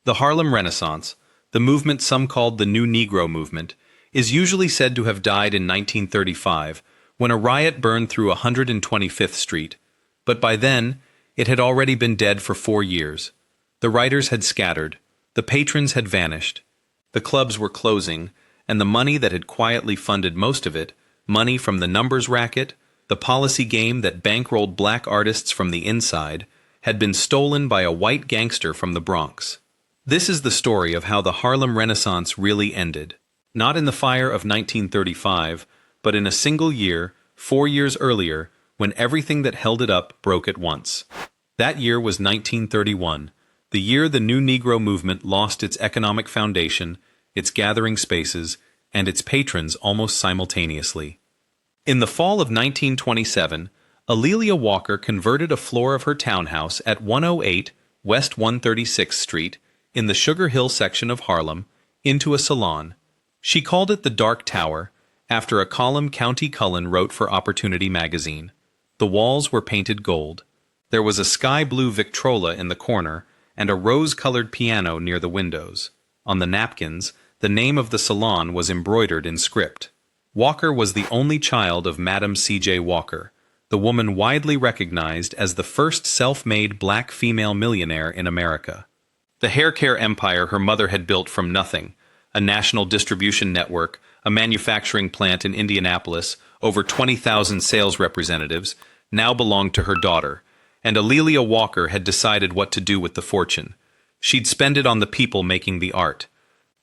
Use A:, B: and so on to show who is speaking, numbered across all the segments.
A: The Harlem Renaissance, the movement some called the New Negro Movement, is usually said to have died in 1935 when a riot burned through 125th Street, but by then it had already been dead for 4 years. The writers had scattered, the patrons had vanished, the clubs were closing, and the money that had quietly funded most of it, money from the numbers racket, the policy game that bankrolled black artists from the inside, had been stolen by a white gangster from the Bronx. This is the story of how the Harlem Renaissance really ended. Not in the fire of 1935, but in a single year, 4 years earlier, when everything that held it up broke at once. That year was 1931, the year the New Negro Movement lost its economic foundation, its gathering spaces, and its patrons almost simultaneously. In the fall of 1927, A'Lelia Walker converted a floor of her townhouse at 108 West 136th Street in the Sugar Hill section of Harlem into a salon. She called it the Dark Tower, after a column County Cullen wrote for Opportunity magazine. The walls were painted gold. There was a sky-blue Victrola in the corner and a rose-colored piano near the windows. On the napkins, the name of the salon was embroidered in script. Walker was the only child of Madam C.J. Walker, the woman widely recognized as the first self-made black female millionaire in America. The hair care empire her mother had built from nothing, a national distribution network, a manufacturing plant in Indianapolis, over 20,000 sales representatives, now belonged to her daughter, and A'Lelia Walker had decided what to do with the fortune. She'd spend it on the people making the art.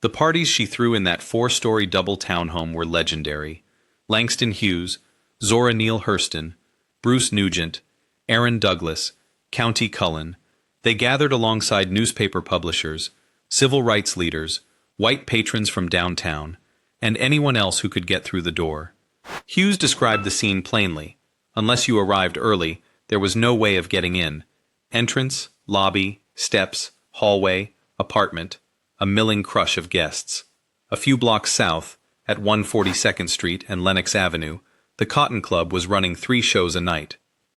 A: The parties she threw in that 4-story double townhome were legendary. Langston Hughes, Zora Neale Hurston, Bruce Nugent, Aaron Douglas, County Cullen. They gathered alongside newspaper publishers, civil rights leaders, white patrons from downtown, and anyone else who could get through the door. Hughes described the scene plainly. Unless you arrived early, there was no way of getting in. Entrance, lobby, steps, hallway, apartment, a milling crush of guests. A few blocks south, at 142nd Street and Lenox Avenue, the Cotton Club was running 3 shows a night.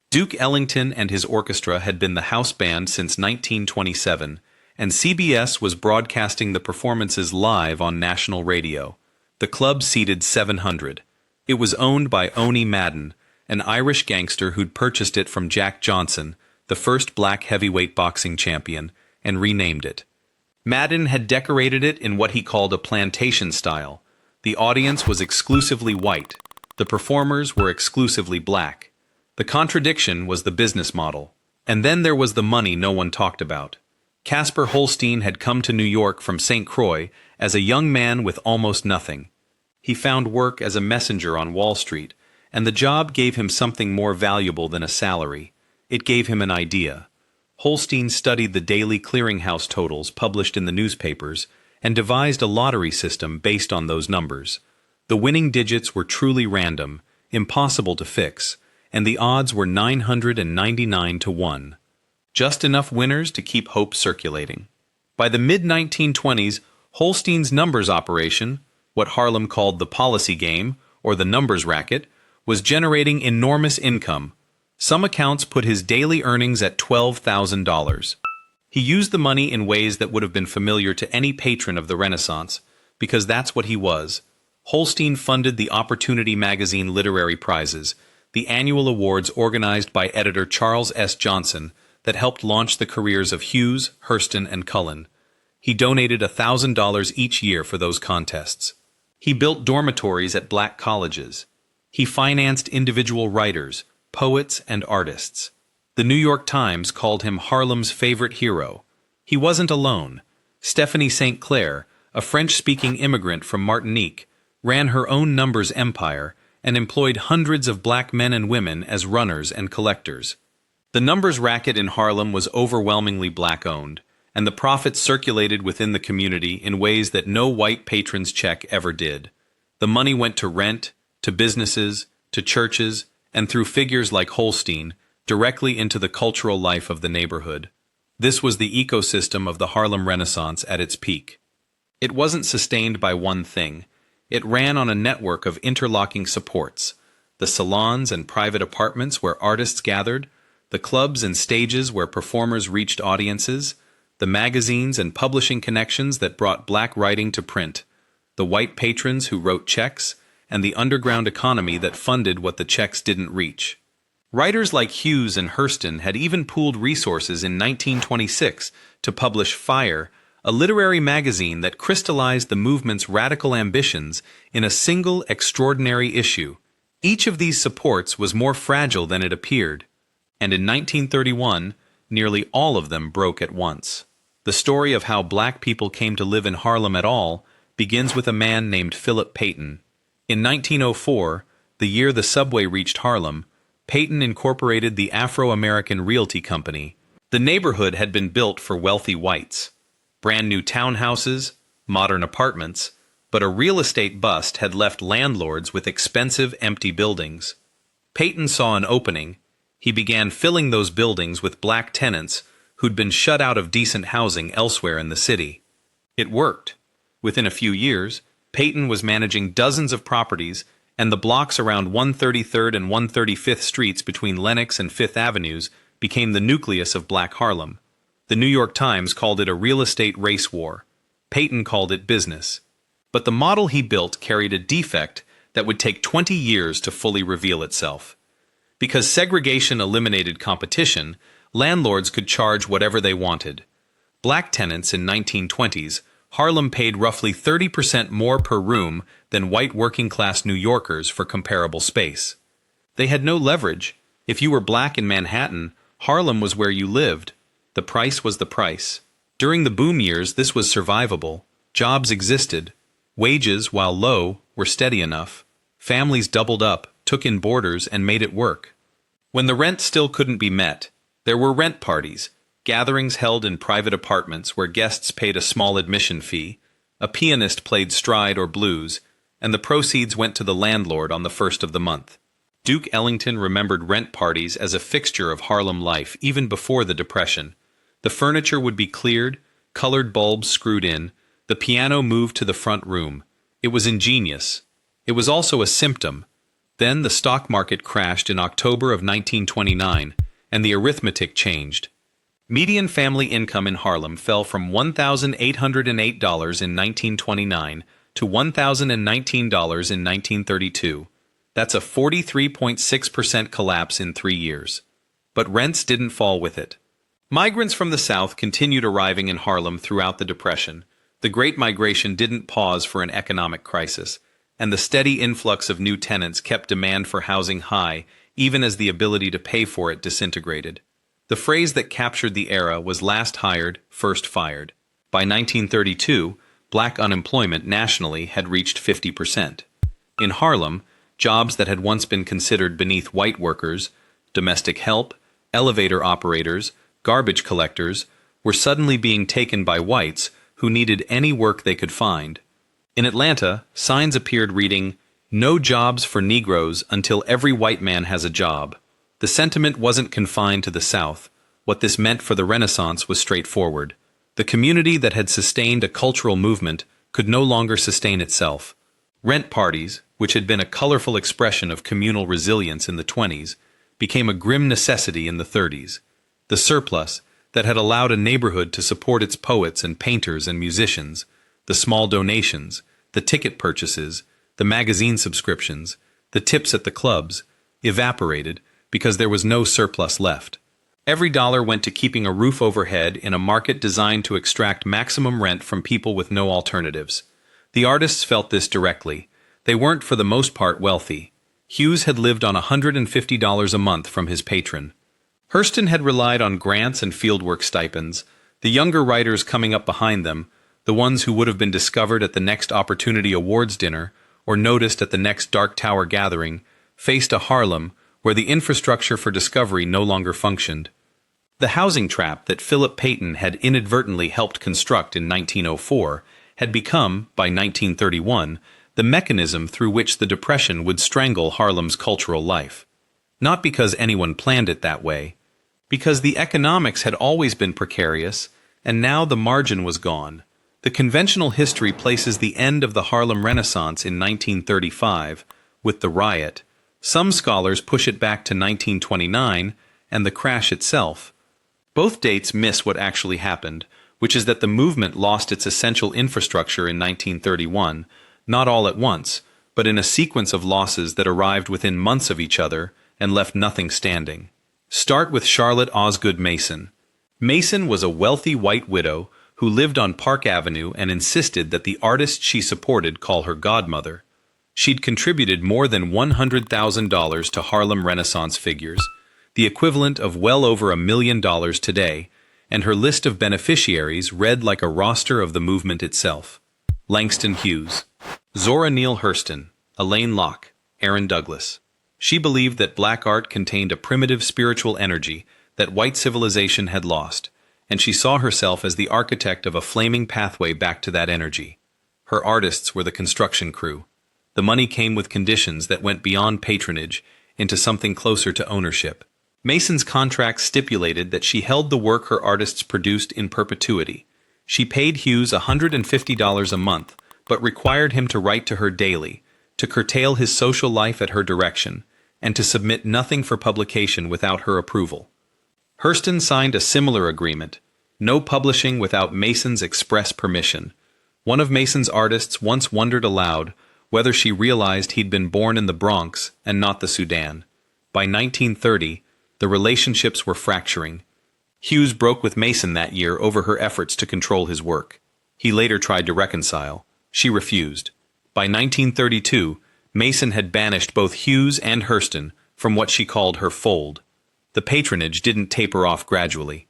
A: Duke Ellington and his orchestra had been the house band since 1927, and CBS was broadcasting the performances live on national radio. The club seated 700. It was owned by Oni Madden, an Irish gangster who'd purchased it from Jack Johnson, the first black heavyweight boxing champion, and renamed it. Madden had decorated it in what he called a plantation style. The audience was exclusively white. The performers were exclusively black. The contradiction was the business model. And then there was the money no one talked about. Casper Holstein had come to New York from St. Croix as a young man with almost nothing. He found work as a messenger on Wall Street, and the job gave him something more valuable than a salary. It gave him an idea. Holstein studied the daily clearinghouse totals published in the newspapers and devised a lottery system based on those numbers. The winning digits were truly random, impossible to fix, and the odds were 999 to 1. Just enough winners to keep hope circulating. By the mid-1920s, Holstein's numbers operation, what Harlem called the policy game, or the numbers racket, was generating enormous income. Some accounts put his daily earnings at $12,000. He used the money in ways that would have been familiar to any patron of the Renaissance, because that's what he was. Holstein funded the Opportunity magazine literary prizes, the annual awards organized by editor Charles S. Johnson that helped launch the careers of Hughes, Hurston, and Cullen. He donated $1,000 each year for those contests. He built dormitories at black colleges. He financed individual writers, poets, and artists. The New York Times called him Harlem's favorite hero. He wasn't alone. Stephanie St. Clair, a French-speaking immigrant from Martinique, ran her own numbers empire and employed hundreds of black men and women as runners and collectors. The numbers racket in Harlem was overwhelmingly black-owned, and the profits circulated within the community in ways that no white patron's check ever did. The money went to rent, to businesses, to churches, and through figures like Holstein, directly into the cultural life of the neighborhood. This was the ecosystem of the Harlem Renaissance at its peak. It wasn't sustained by one thing. It ran on a network of interlocking supports, the salons and private apartments where artists gathered, the clubs and stages where performers reached audiences, the magazines and publishing connections that brought black writing to print, the white patrons who wrote checks, and the underground economy that funded what the checks didn't reach. Writers like Hughes and Hurston had even pooled resources in 1926 to publish Fire, a literary magazine that crystallized the movement's radical ambitions in a single extraordinary issue. Each of these supports was more fragile than it appeared, and in 1931, nearly all of them broke at once. The story of how black people came to live in Harlem at all begins with a man named Philip Peyton. In 1904, the year the subway reached Harlem, Peyton incorporated the Afro-American Realty Company. The neighborhood had been built for wealthy whites. Brand new townhouses, modern apartments, but a real estate bust had left landlords with expensive, empty buildings. Peyton saw an opening. He began filling those buildings with black tenants who'd been shut out of decent housing elsewhere in the city. It worked. Within a few years, Peyton was managing dozens of properties, and the blocks around 133rd and 135th Streets between Lenox and Fifth Avenues became the nucleus of Black Harlem. The New York Times called it a real estate race war. Peyton called it business. But the model he built carried a defect that would take 20 years to fully reveal itself. Because segregation eliminated competition, landlords could charge whatever they wanted. Black tenants in 1920s, Harlem paid roughly 30% more per room than white working-class New Yorkers for comparable space. They had no leverage. If you were black in Manhattan, Harlem was where you lived. The price was the price. During the boom years, this was survivable. Jobs existed. Wages, while low, were steady enough. Families doubled up, took in boarders, and made it work. When the rent still couldn't be met, there were rent parties, gatherings held in private apartments where guests paid a small admission fee, a pianist played stride or blues, and the proceeds went to the landlord on the first of the month. Duke Ellington remembered rent parties as a fixture of Harlem life even before the Depression. The furniture would be cleared, colored bulbs screwed in, the piano moved to the front room. It was ingenious. It was also a symptom. Then the stock market crashed in October of 1929, and the arithmetic changed. Median family income in Harlem fell from $1,808 in 1929 to $1,019 in 1932. That's a 43.6% collapse in 3 years. But rents didn't fall with it. Migrants from the South continued arriving in Harlem throughout the Depression. The Great Migration didn't pause for an economic crisis, and the steady influx of new tenants kept demand for housing high, even as the ability to pay for it disintegrated. The phrase that captured the era was last hired, first fired. By 1932, black unemployment nationally had reached 50%. In Harlem, jobs that had once been considered beneath white workers, domestic help, elevator operators, garbage collectors, were suddenly being taken by whites who needed any work they could find. In Atlanta, signs appeared reading, "No jobs for Negroes until every white man has a job." The sentiment wasn't confined to the South. What this meant for the Renaissance was straightforward. The community that had sustained a cultural movement could no longer sustain itself. Rent parties, which had been a colorful expression of communal resilience in the 20s, became a grim necessity in the 30s. The surplus that had allowed a neighborhood to support its poets and painters and musicians, the small donations, the ticket purchases, the magazine subscriptions, the tips at the clubs, evaporated because there was no surplus left. Every dollar went to keeping a roof overhead in a market designed to extract maximum rent from people with no alternatives. The artists felt this directly. They weren't for the most part wealthy. Hughes had lived on $150 a month from his patron. Hurston had relied on grants and fieldwork stipends. The younger writers coming up behind them, the ones who would have been discovered at the next Opportunity Awards dinner or noticed at the next Dark Tower gathering, faced a Harlem where the infrastructure for discovery no longer functioned. The housing trap that Philip Peyton had inadvertently helped construct in 1904 had become, by 1931, the mechanism through which the Depression would strangle Harlem's cultural life. Not because anyone planned it that way, because the economics had always been precarious, and now the margin was gone. The conventional history places the end of the Harlem Renaissance in 1935, with the riot. Some scholars push it back to 1929 and the crash itself. Both dates miss what actually happened. which is that the movement lost its essential infrastructure in 1931, not all at once, but in a sequence of losses that arrived within months of each other and left nothing standing. Start with Charlotte Osgood Mason. Mason was a wealthy white widow who lived on Park Avenue and insisted that the artist she supported call her godmother. She'd contributed more than $100,000 to Harlem Renaissance figures, the equivalent of well over $1 million today, and her list of beneficiaries read like a roster of the movement itself. Langston Hughes, Zora Neale Hurston, Elaine Locke, Aaron Douglas. She believed that black art contained a primitive spiritual energy that white civilization had lost, and she saw herself as the architect of a flaming pathway back to that energy. Her artists were the construction crew. The money came with conditions that went beyond patronage into something closer to ownership. Mason's contract stipulated that she held the work her artists produced in perpetuity. She paid Hughes $150 a month, but required him to write to her daily, to curtail his social life at her direction, and to submit nothing for publication without her approval. Hurston signed a similar agreement, no publishing without Mason's express permission. One of Mason's artists once wondered aloud whether she realized he'd been born in the Bronx and not the Sudan. By 1930, the relationships were fracturing. Hughes broke with Mason that year over her efforts to control his work. He later tried to reconcile. She refused. By 1932, Mason had banished both Hughes and Hurston from what she called her fold. The patronage didn't taper off gradually.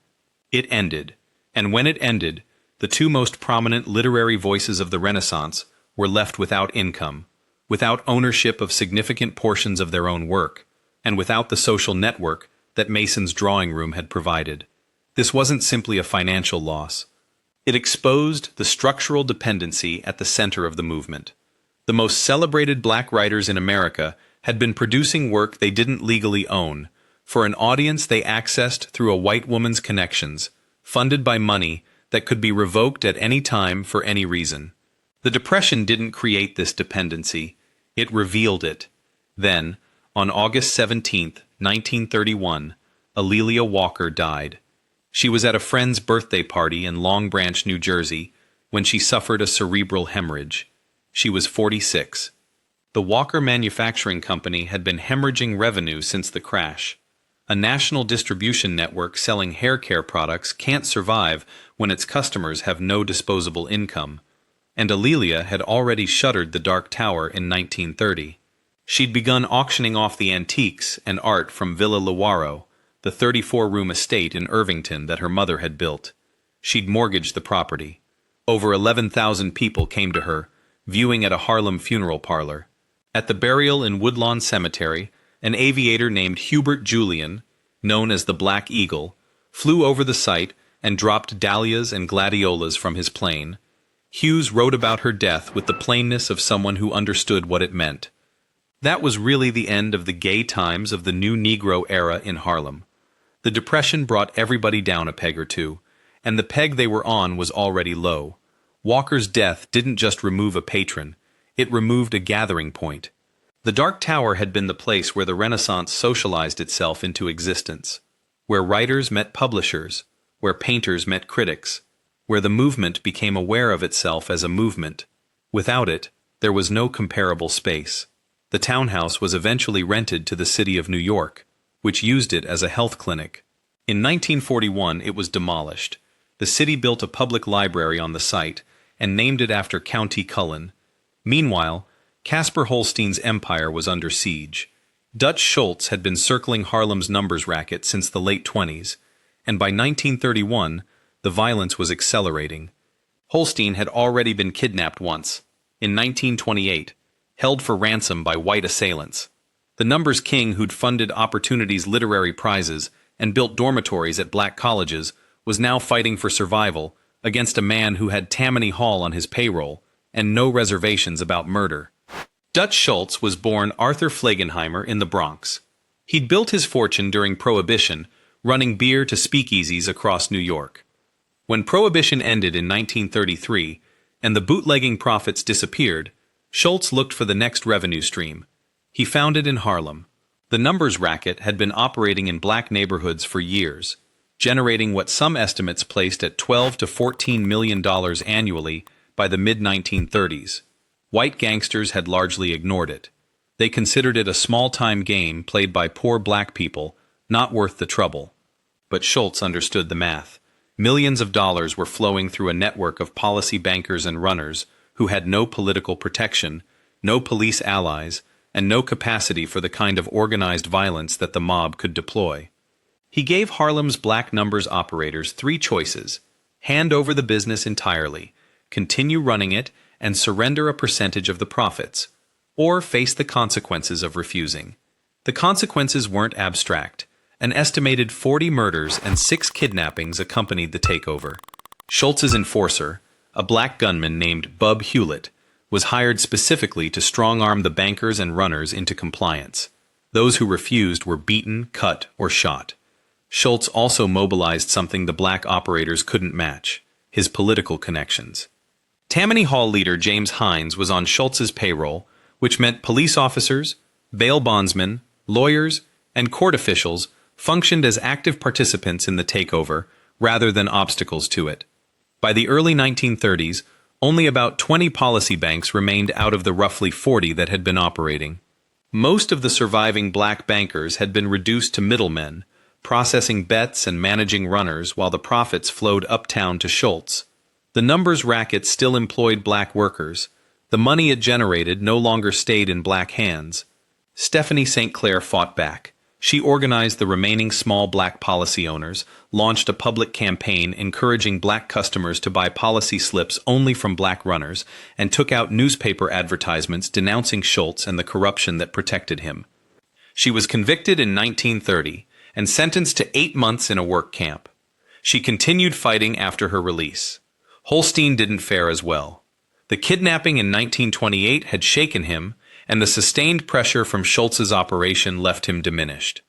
A: It ended, and when it ended, the two most prominent literary voices of the Renaissance were left without income, without ownership of significant portions of their own work, and without the social network that Mason's drawing room had provided. This wasn't simply a financial loss. It exposed the structural dependency at the center of the movement. The most celebrated black writers in America had been producing work they didn't legally own, for an audience they accessed through a white woman's connections, funded by money that could be revoked at any time for any reason. The Depression didn't create this dependency, it revealed it. Then, on August 17, 1931, Alelia Walker died. She was at a friend's birthday party in Long Branch, New Jersey, when she suffered a cerebral hemorrhage. She was 46. The Walker Manufacturing Company had been hemorrhaging revenue since the crash. A national distribution network selling hair care products can't survive when its customers have no disposable income. And Alelia had already shuttered the Dark Tower in 1930. She'd begun auctioning off the antiques and art from Villa Lewaro, the 34-room estate in Irvington that her mother had built. She'd mortgaged the property. Over 11,000 people came to her, viewing at a Harlem funeral parlor. At the burial in Woodlawn Cemetery, an aviator named Hubert Julian, known as the Black Eagle, flew over the site and dropped dahlias and gladiolas from his plane. Hughes wrote about her death with the plainness of someone who understood what it meant. That was really the end of the gay times of the new Negro era in Harlem. The Depression brought everybody down a peg or two, and the peg they were on was already low. Walker's death didn't just remove a patron, it removed a gathering point. The Dark Tower had been the place where the Renaissance socialized itself into existence, where writers met publishers, where painters met critics, where the movement became aware of itself as a movement. Without it, there was no comparable space. The townhouse was eventually rented to the city of New York, which used it as a health clinic. In 1941, it was demolished. The city built a public library on the site and named it after County Cullen. Meanwhile, Casper Holstein's empire was under siege. Dutch Schultz had been circling Harlem's numbers racket since the late 20s, and by 1931, the violence was accelerating. Holstein had already been kidnapped once, in 1928, held for ransom by white assailants. The numbers king who'd funded Opportunity's literary prizes and built dormitories at black colleges was now fighting for survival against a man who had Tammany Hall on his payroll and no reservations about murder. Dutch Schultz was born Arthur Flagenheimer in the Bronx. He'd built his fortune during Prohibition, running beer to speakeasies across New York. When Prohibition ended in 1933 and the bootlegging profits disappeared, Schultz looked for the next revenue stream. He found it in Harlem. The numbers racket had been operating in black neighborhoods for years. generating what some estimates placed at $12 to $14 million annually by the mid-1930s. White gangsters had largely ignored it. They considered it a small-time game played by poor black people, not worth the trouble. But Schultz understood the math. Millions of dollars were flowing through a network of policy bankers and runners who had no political protection, no police allies, and no capacity for the kind of organized violence that the mob could deploy. He gave Harlem's black numbers operators three choices: hand over the business entirely, continue running it, and surrender a percentage of the profits, or face the consequences of refusing. The consequences weren't abstract. An estimated 40 murders and 6 kidnappings accompanied the takeover. Schultz's enforcer, a black gunman named Bub Hewlett, was hired specifically to strong-arm the bankers and runners into compliance. Those who refused were beaten, cut, or shot. Schultz also mobilized something the black operators couldn't match: his political connections. Tammany Hall leader James Hines was on Schultz's payroll, which meant police officers, bail bondsmen, lawyers, and court officials functioned as active participants in the takeover rather than obstacles to it. By the early 1930s, only about 20 policy banks remained out of the roughly 40 that had been operating. Most of the surviving black bankers had been reduced to middlemen, processing bets and managing runners while the profits flowed uptown to Schultz. The numbers racket still employed black workers. The money it generated no longer stayed in black hands. Stephanie St. Clair fought back. She organized the remaining small black policy owners, launched a public campaign encouraging black customers to buy policy slips only from black runners, and took out newspaper advertisements denouncing Schultz and the corruption that protected him. She was convicted in 1930 and sentenced to 8 months in a work camp. She continued fighting after her release. Holstein didn't fare as well. The kidnapping in 1928 had shaken him, and the sustained pressure from Schultz's operation left him diminished.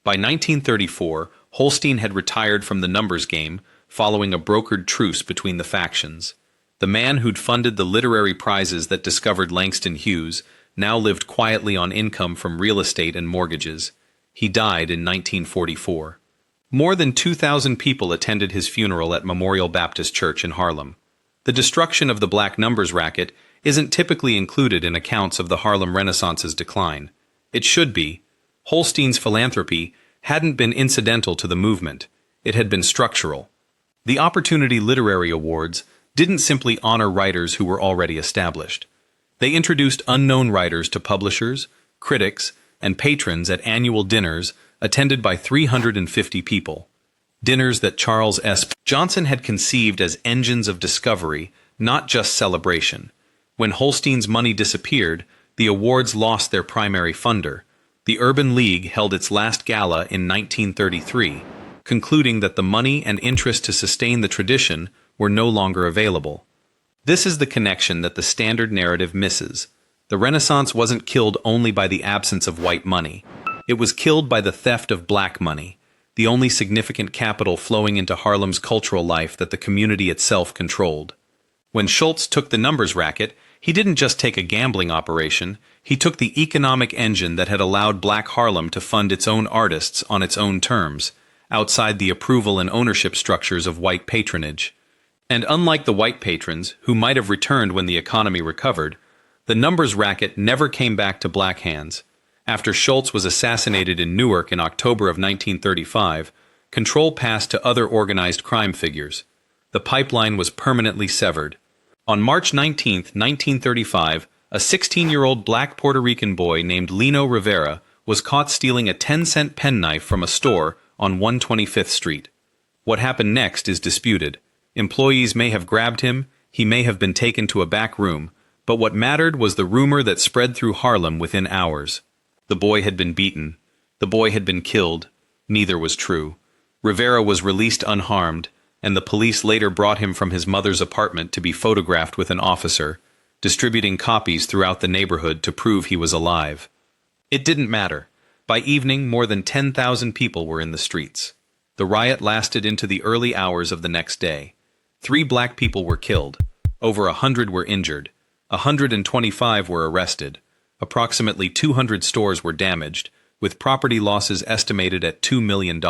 A: By 1934, Holstein had retired from the numbers game, following a brokered truce between the factions. The man who'd funded the literary prizes that discovered Langston Hughes now lived quietly on income from real estate and mortgages. He died in 1944. More than 2,000 people attended his funeral at Memorial Baptist Church in Harlem. The destruction of the black numbers racket isn't typically included in accounts of the Harlem Renaissance's decline. It should be. Holstein's philanthropy hadn't been incidental to the movement. It had been structural. The Opportunity Literary Awards didn't simply honor writers who were already established. They introduced unknown writers to publishers, critics, and patrons at annual dinners attended by 350 people. Dinners that Charles S. Johnson had conceived as engines of discovery, not just celebration. When Holstein's money disappeared, the awards lost their primary funder. The Urban League held its last gala in 1933, concluding that the money and interest to sustain the tradition were no longer available. This is the connection that the standard narrative misses. The Renaissance wasn't killed only by the absence of white money. It was killed by the theft of black money, the only significant capital flowing into Harlem's cultural life that the community itself controlled. When Schultz took the numbers racket, he didn't just take a gambling operation, he took the economic engine that had allowed Black Harlem to fund its own artists on its own terms, outside the approval and ownership structures of white patronage. And unlike the white patrons, who might have returned when the economy recovered, the numbers racket never came back to black hands. After Schultz was assassinated in Newark in October of 1935, control passed to other organized crime figures. The pipeline was permanently severed. On March 19, 1935, a 16-year-old black Puerto Rican boy named Lino Rivera was caught stealing a 10-cent penknife from a store on 125th Street. What happened next is disputed. Employees may have grabbed him, he may have been taken to a back room, but what mattered was the rumor that spread through Harlem within hours. The boy had been beaten. The boy had been killed. Neither was true. Rivera was released unharmed, and the police later brought him from his mother's apartment to be photographed with an officer, distributing copies throughout the neighborhood to prove he was alive. It didn't matter. By evening, more than 10,000 people were in the streets. The riot lasted into the early hours of the next day. 3 black people were killed. Over 100 were injured. 125 were arrested. Approximately 200 stores were damaged, with property losses estimated at $2 million.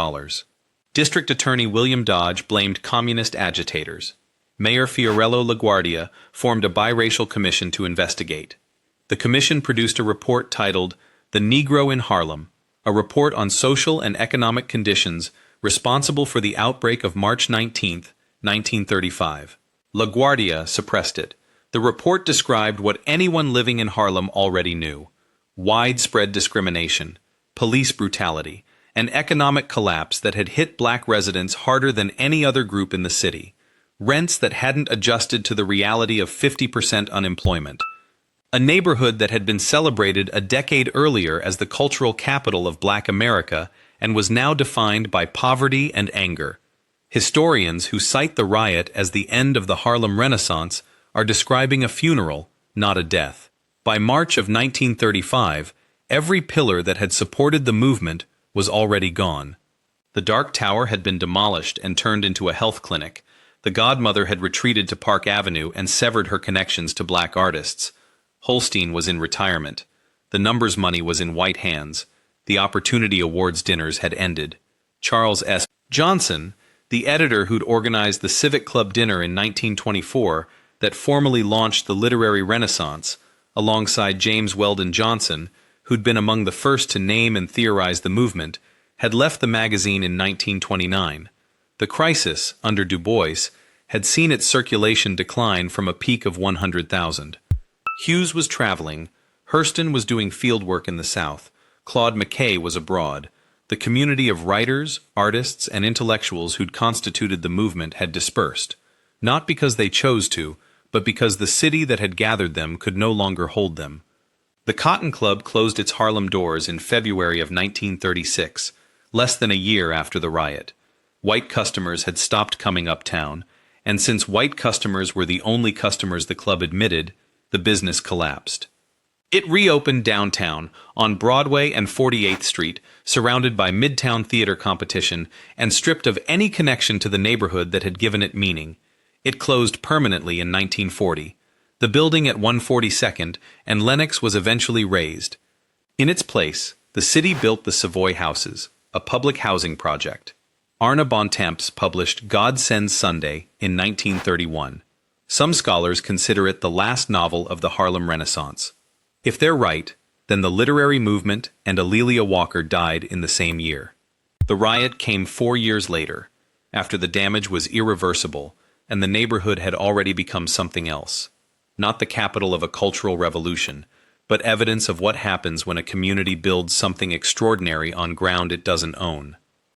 A: District Attorney William Dodge blamed communist agitators. Mayor Fiorello LaGuardia formed a biracial commission to investigate. The commission produced a report titled The Negro in Harlem, a report on social and economic conditions responsible for the outbreak of March 19, 1935. LaGuardia suppressed it. The report described what anyone living in Harlem already knew: widespread discrimination, police brutality, an economic collapse that had hit black residents harder than any other group in the city, rents that hadn't adjusted to the reality of 50% unemployment, a neighborhood that had been celebrated a decade earlier as the cultural capital of Black America and was now defined by poverty and anger. Historians who cite the riot as the end of the Harlem Renaissance are describing a funeral, not a death. By March of 1935, every pillar that had supported the movement was already gone. The Dark Tower had been demolished and turned into a health clinic. The Godmother had retreated to Park Avenue and severed her connections to black artists. Holstein was in retirement. The numbers money was in white hands. The Opportunity Awards dinners had ended. Charles S. Johnson, the editor who'd organized the Civic Club dinner in 1924 that formally launched the literary Renaissance, alongside James Weldon Johnson, who'd been among the first to name and theorize the movement, had left the magazine in 1929. The crisis, under Du Bois, had seen its circulation decline from a peak of 100,000. Hughes was traveling, Hurston was doing fieldwork in the South, Claude McKay was abroad. The community of writers, artists, and intellectuals who'd constituted the movement had dispersed, not because they chose to, but because the city that had gathered them could no longer hold them. The Cotton Club closed its Harlem doors in February of 1936, less than a year after the riot. White customers had stopped coming uptown, and since white customers were the only customers the club admitted, the business collapsed. It reopened downtown, on Broadway and 48th Street, surrounded by Midtown theater competition and stripped of any connection to the neighborhood that had given it meaning. It closed permanently in 1940. The building at 142nd and Lenox was eventually razed. In its place, the city built the Savoy Houses, a public housing project. Arna Bontemps published God Sends Sunday in 1931. Some scholars consider it the last novel of the Harlem Renaissance. If they're right, then the literary movement and A'Lelia Walker died in the same year. The riot came 4 years later, after the damage was irreversible and the neighborhood had already become something else. Not the capital of a cultural revolution, but evidence of what happens when a community builds something extraordinary on ground it doesn't own.